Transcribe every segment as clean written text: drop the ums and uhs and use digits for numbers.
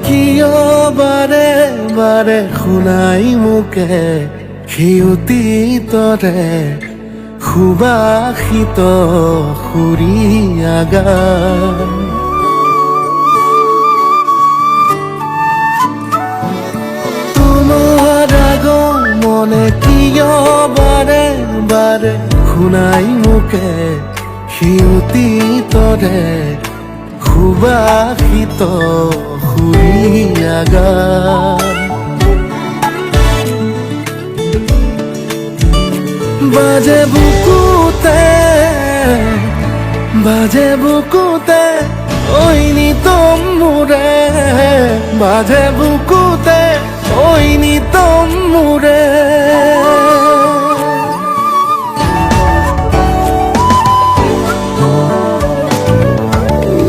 কিয় বাৰে বাৰে শুনাই মোকে সেই অতীতৰে সুবাসিত সুৰীয়া গান। তোমাৰ আগমনে কিয় বাৰে বাৰে শুনাই মোকে সেই অতীতৰে সুবাসিত সুৰীয়া গান। বাজে বুকুতে ঐনিতম মোৰে, বাজে বুকুতে ঐনিতম মোৰে।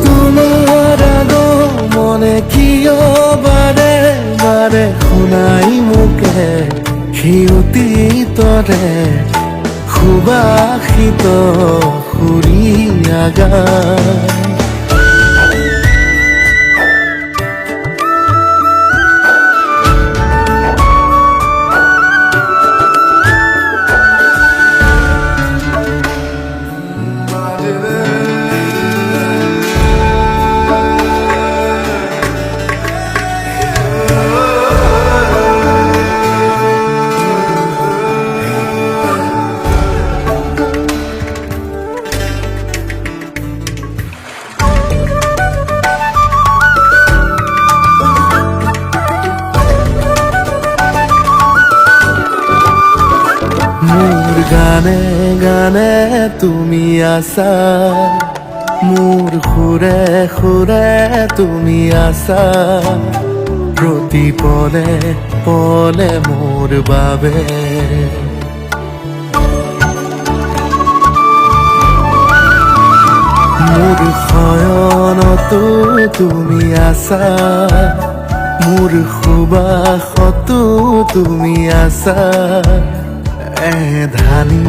তোমাৰ আগমনে কিয় বাৰে বাৰে শুনাই মোকে সেই অতীতৰে সুবাসিত সুৰীয়া গান। মোৰ গানে গানে তুমি আছা, মোৰ সুৰে সুৰে তুমি আছা, প্ৰতি পলে পলে মোৰ বাবে। মোৰ শয়নতো তুমি আছা, মোৰ সুবাসতো তুমি আছা, এধানি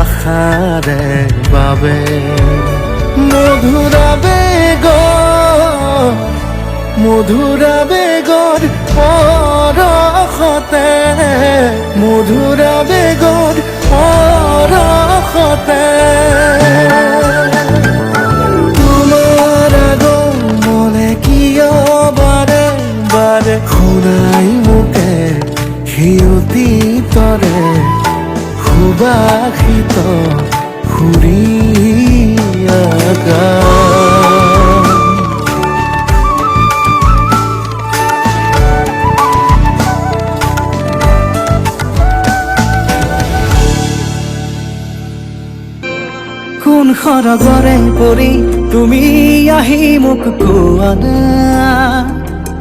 আশাৰে বাবে। মধুৰা বেগৰ পৰশতে, মধুৰা বেগৰ পৰশতে। তোমাৰ আগমনে কিয় বাৰে বাৰে শুনাই মোকে সেই অতীতৰে সুবাসিত সুৰীয়া গান। কোন সৰগৰে পৰি তুমি আহি মোক কোৱা না,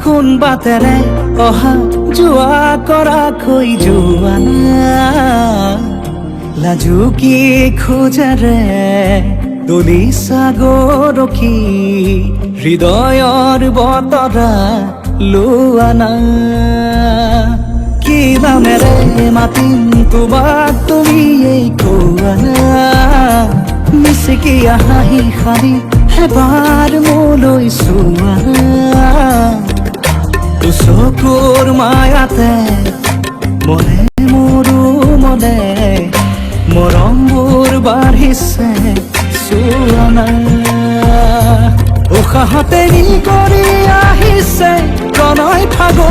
কোন বাটেৰে অহা যোৱা কৰা কৈ যোৱা না, লাজুকী খোজেৰে দলিছা গৰখি হৃদয়ৰ বতৰা লোৱা না। কি নামেৰে মাতিম তোমাক তুমি এই কোৱা না, মিচিকি হাঁহি সাৰি এবাৰ মোলৈ চোৱা না। চকুৰ মায়াতে মনে মোৰো মনে মৰমবোৰ বাঢ়িছে চোৱা না। উশাহতে নি কৰি আহিছে প্ৰণয় ফাগুন।